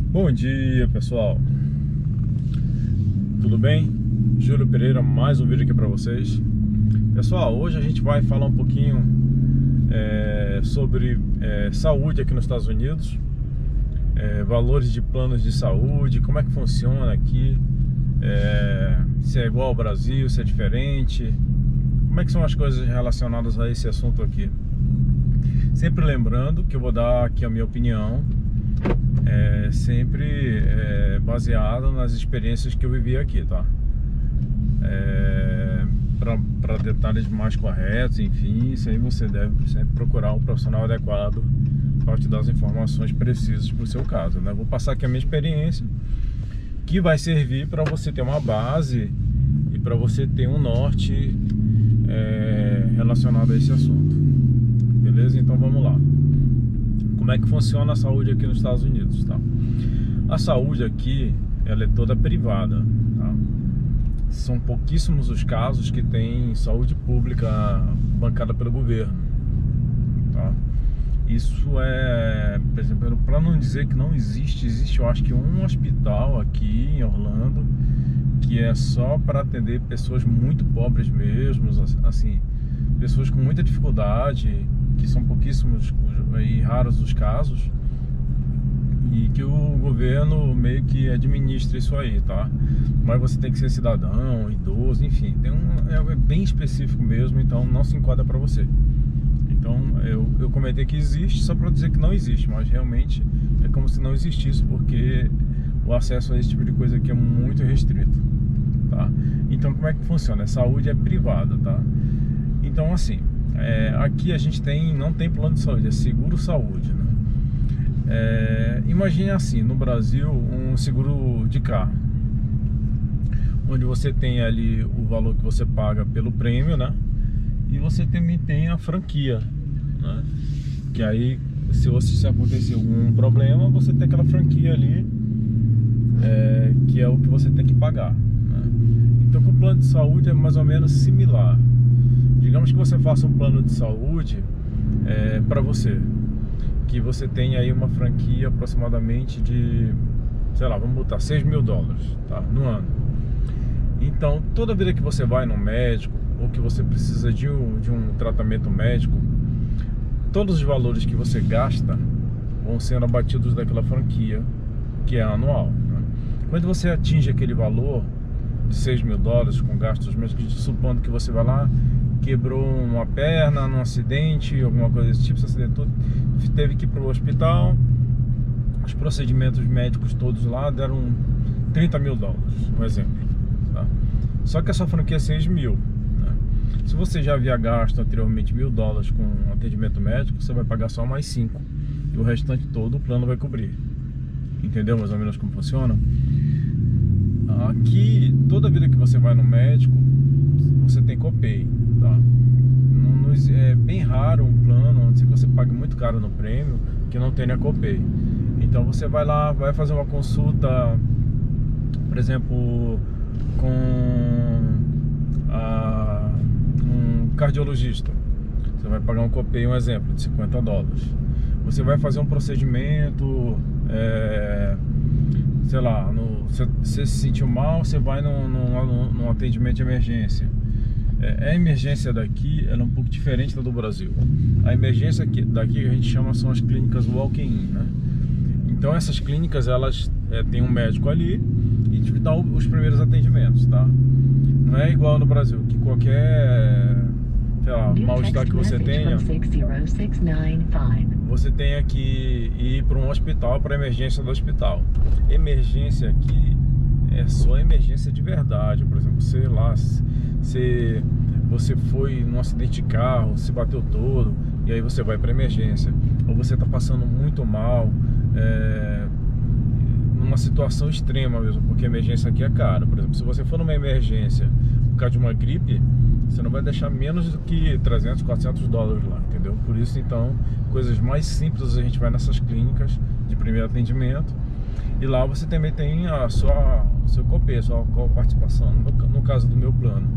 Bom dia, pessoal. Tudo bem? Júlio Pereira, mais um vídeo aqui para vocês. Pessoal, hoje a gente vai falar um pouquinho sobre saúde aqui nos Estados Unidos, valores de planos de saúde, como é que funciona aqui, se é igual ao Brasil, se é diferente, como é que são as coisas relacionadas a esse assunto aqui. Sempre lembrando que eu vou dar aqui a minha opinião, sempre baseado nas experiências que eu vivi aqui, tá? Para detalhes mais corretos, enfim, isso aí você deve sempre procurar um profissional adequado para te dar as informações precisas para o seu caso, né? Vou passar aqui a minha experiência, que vai servir para você ter uma base e para você ter um norte relacionado a esse assunto, beleza? Então vamos lá. Como é que funciona a saúde aqui nos Estados Unidos, tá? A saúde aqui, ela é toda privada, tá? São pouquíssimos os casos que tem saúde pública bancada pelo governo, tá? Isso por exemplo, para não dizer que não existe eu acho que um hospital aqui em Orlando que é só para atender pessoas muito pobres mesmo, assim, pessoas com muita dificuldade, que são pouquíssimos e raros os casos, e que o governo meio que administra isso aí, tá? Mas você tem que ser cidadão, idoso, enfim, é bem específico mesmo, então não se enquadra para você. Então eu comentei que existe só para dizer que não existe, mas realmente é como se não existisse, porque o acesso a esse tipo de coisa aqui é muito restrito, tá? Então como é que funciona? A saúde é privada, tá? Então assim, aqui a gente não tem plano de saúde, é seguro saúde, né? Imagine assim, no Brasil, um seguro de carro, onde você tem ali o valor que você paga pelo prêmio, né? E você também tem a franquia, né? Que aí, se acontecer algum problema, você tem aquela franquia ali, que é o que você tem que pagar, né? Então, com o plano de saúde é mais ou menos similar. Digamos que você faça um plano de saúde para você, que você tem aí uma franquia aproximadamente de, sei lá, vamos botar $6 mil, tá? No ano. Então, toda vida que você vai no médico, ou que você precisa de um tratamento médico, todos os valores que você gasta vão sendo abatidos daquela franquia, que é anual, né? Quando você atinge aquele valor de $6 mil com gastos médicos, supondo que você vai lá, quebrou uma perna num acidente, alguma coisa desse tipo, se acidentou, teve que ir para o hospital, os procedimentos médicos todos lá deram $30 mil, um exemplo, tá? Só que essa franquia é 6 mil, né? Se você já havia gasto anteriormente $1.000 com atendimento médico, você vai pagar só mais 5, e o restante todo o plano vai cobrir. Entendeu mais ou menos como funciona? Aqui, toda vida que você vai no médico, você tem copay, tá? É bem raro um plano onde você paga muito caro no prêmio que não tenha copay. Então você vai lá, vai fazer uma consulta, por exemplo, com um cardiologista. Você vai pagar um copay, um exemplo, de $50. Você vai fazer um procedimento, sei lá, você se sentiu mal, você vai num atendimento de emergência. A emergência daqui ela é um pouco diferente da do Brasil. A emergência daqui que a gente chama são as clínicas walk-in, né? Então essas clínicas, elas têm um médico ali e te dá os primeiros atendimentos, tá? Não é igual no Brasil, que qualquer, sei lá, mal-estar que você tenha, você tem que ir para um hospital, para a emergência do hospital. Emergência aqui é só emergência de verdade. Por exemplo, sei lá, se você foi num acidente de carro, se bateu todo, e aí você vai para emergência. Ou você está passando muito mal, numa situação extrema mesmo, porque a emergência aqui é cara. Por exemplo, se você for numa emergência por causa de uma gripe, você não vai deixar menos do que $300, $400 lá, entendeu? Por isso, então, coisas mais simples a gente vai nessas clínicas de primeiro atendimento. E lá você também tem o seu copay, a sua participação. No caso do meu plano,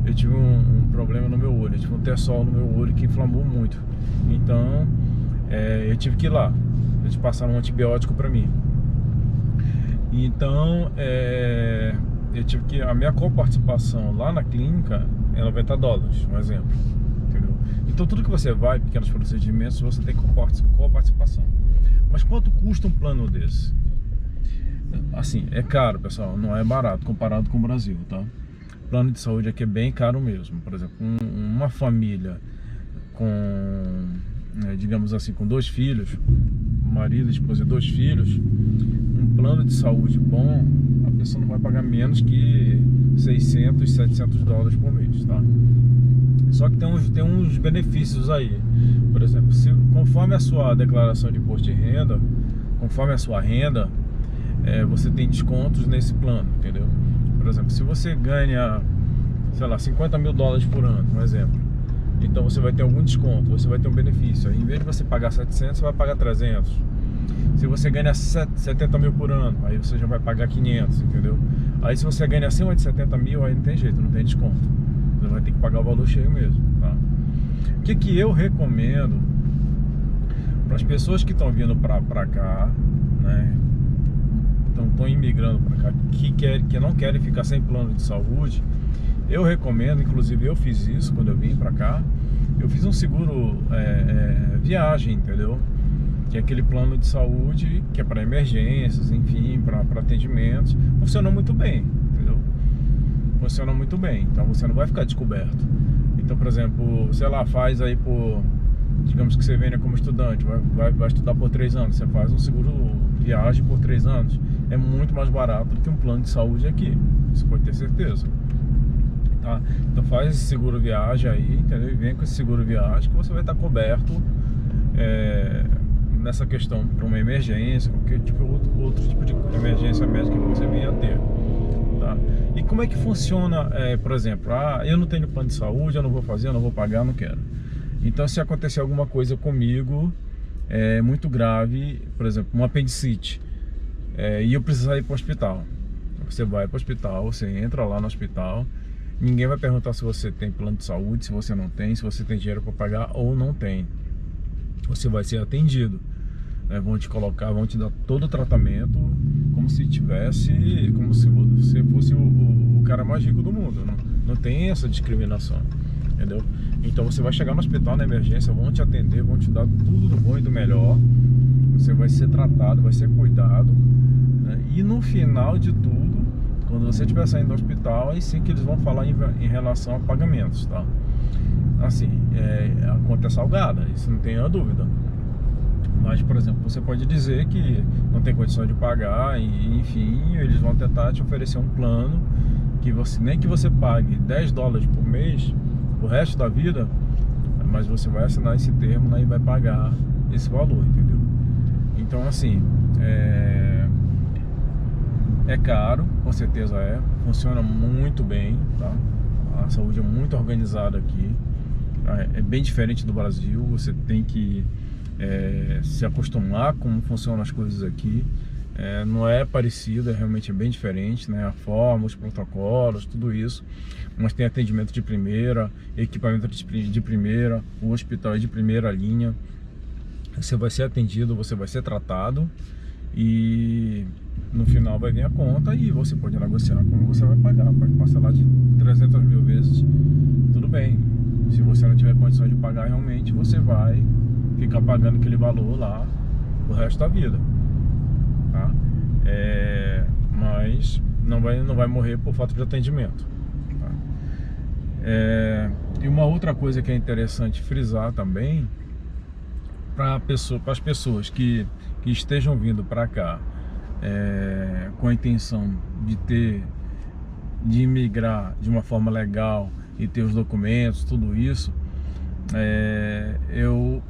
eu tive um problema no meu olho, eu tive um T-sol no meu olho que inflamou muito. Então, eu tive que ir lá, eles passaram um antibiótico para mim. Então, eu tive que... A minha coparticipação lá na clínica é $90, um exemplo. Entendeu? Então, tudo que você vai, pequenos procedimentos, você tem coparticipação. Mas quanto custa um plano desse? Assim, é caro, pessoal, não é barato comparado com o Brasil, tá? Plano de saúde aqui é bem caro mesmo. Por exemplo, uma família com, digamos assim, com 2 filhos, marido, esposa e 2 filhos, um plano de saúde bom, a pessoa não vai pagar menos que $600, $700 por mês, tá? Só que tem uns benefícios aí. Por exemplo, conforme a sua declaração de imposto de renda, conforme a sua renda, você tem descontos nesse plano, entendeu? Por exemplo, se você ganha, sei lá, $50 mil por ano, um exemplo, então você vai ter algum desconto, você vai ter um benefício. Aí, em vez de você pagar 700, você vai pagar 300. Se você ganha 70 mil por ano, aí você já vai pagar 500, entendeu? Aí se você ganha acima de 70 mil, aí não tem jeito, não tem desconto. Você vai ter que pagar o valor cheio mesmo, tá? O que eu recomendo para as pessoas que estão vindo para cá, né? Estão imigrando para cá, que não querem ficar sem plano de saúde, eu recomendo, inclusive eu fiz isso quando eu vim para cá, eu fiz um seguro viagem, entendeu? Que é aquele plano de saúde que é para emergências, enfim, para atendimentos, funciona muito bem, entendeu? Funciona muito bem, então você não vai ficar descoberto. Então, por exemplo, sei lá, faz aí digamos que você venha como estudante, vai estudar por 3 anos, você faz um seguro viagem por 3 anos, é muito mais barato do que um plano de saúde aqui, você pode ter certeza, tá? Então faz esse seguro viagem aí, entendeu? E vem com esse seguro viagem que você vai estar coberto nessa questão para uma emergência, qualquer outro tipo de emergência médica que você venha a ter, tá? E como é que funciona, por exemplo, eu não tenho plano de saúde, eu não vou fazer, eu não vou pagar, não quero. Então, se acontecer alguma coisa comigo muito grave, por exemplo, um apendicite, e eu precisar ir para o hospital, você vai para o hospital, você entra lá no hospital, ninguém vai perguntar se você tem plano de saúde, se você não tem, se você tem dinheiro para pagar ou não tem. Você vai ser atendido, vão te dar todo o tratamento como se você fosse o cara mais rico do mundo. Não tem essa discriminação, entendeu? Então você vai chegar no hospital na emergência, vão te atender, vão te dar tudo do bom e do melhor, você vai ser tratado, vai ser cuidado, né? E no final de tudo, quando você estiver saindo do hospital, aí sim que eles vão falar em relação a pagamentos, tá? Assim, a conta é salgada, isso não tem a dúvida. Mas, por exemplo, você pode dizer que não tem condição de pagar e, enfim, eles vão tentar te oferecer um plano que nem que você pague $10 por mês o resto da vida, mas você vai assinar esse termo, né, e vai pagar esse valor, entendeu? Então, assim, é caro, com certeza funciona muito bem, tá? A saúde é muito organizada aqui, é bem diferente do Brasil, você tem que se acostumar como funcionam as coisas aqui. Não é parecido, realmente é bem diferente, né? A forma, os protocolos, tudo isso. Mas tem atendimento de primeira, equipamento de primeira, o hospital é de primeira linha. Você vai ser atendido, você vai ser tratado e no final vai vir a conta e você pode negociar como você vai pagar. Pode parcelar de 300 mil vezes, tudo bem. Se você não tiver condições de pagar realmente, você vai ficar pagando aquele valor lá o resto da vida, tá? Mas não vai morrer por falta de atendimento, tá? E uma outra coisa que é interessante frisar também para as pessoas que estejam vindo para cá com a intenção de imigrar de uma forma legal e ter os documentos, tudo isso, eu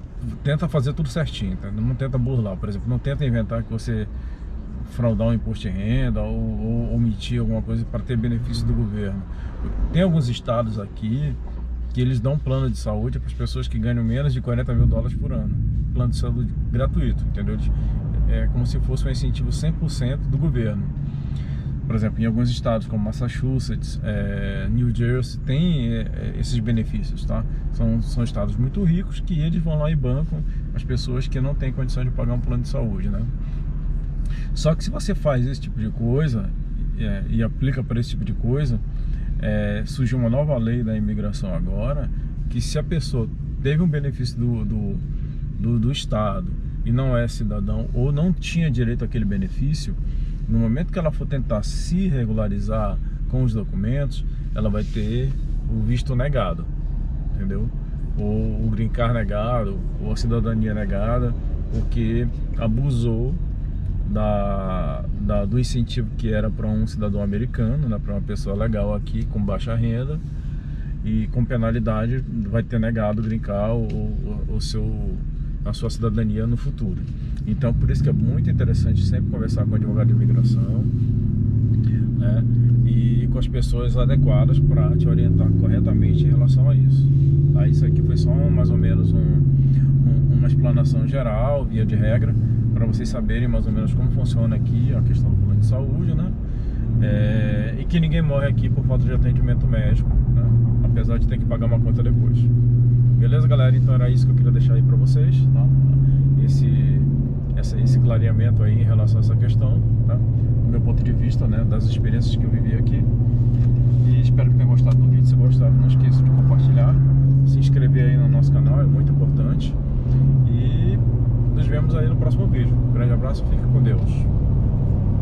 tenta fazer tudo certinho, tá? Não tenta burlar, por exemplo, não tenta inventar que você fraudar um imposto de renda ou omitir alguma coisa para ter benefício do governo. Tem alguns estados aqui que eles dão plano de saúde para as pessoas que ganham menos de $40 mil por ano, plano de saúde gratuito, entendeu? É como se fosse um incentivo 100% do governo. Por exemplo, em alguns estados como Massachusetts, New Jersey, tem esses benefícios, tá? São estados muito ricos que eles vão lá e bancam as pessoas que não têm condição de pagar um plano de saúde, né? Só que se você faz esse tipo de coisa e aplica para esse tipo de coisa, surgiu uma nova lei da imigração agora, que se a pessoa teve um benefício do Estado e não é cidadão ou não tinha direito àquele benefício, no momento que ela for tentar se regularizar com os documentos, ela vai ter o visto negado, entendeu? Ou o green card negado, ou a cidadania negada, porque abusou do incentivo que era para um cidadão americano, né, para uma pessoa legal aqui com baixa renda, e com penalidade vai ter negado o green card ou a sua cidadania no futuro. Então, por isso que é muito interessante sempre conversar com o advogado de imigração, né, e com as pessoas adequadas para te orientar corretamente em relação a isso. Tá? Isso aqui foi só mais ou menos uma explanação geral, via de regra, para vocês saberem mais ou menos como funciona aqui a questão do plano de saúde, né? E que ninguém morre aqui por falta de atendimento médico, né? Apesar de ter que pagar uma conta depois. Beleza, galera? Então era isso que eu queria deixar aí para vocês, tá? Esse clareamento aí em relação a essa questão, tá? Do meu ponto de vista, né? Das experiências que eu vivi aqui. E espero que tenham gostado do vídeo. Se gostaram, não esqueça de compartilhar, se inscrever aí no nosso canal, é muito importante. E nos vemos aí no próximo vídeo. Um grande abraço, fique com Deus.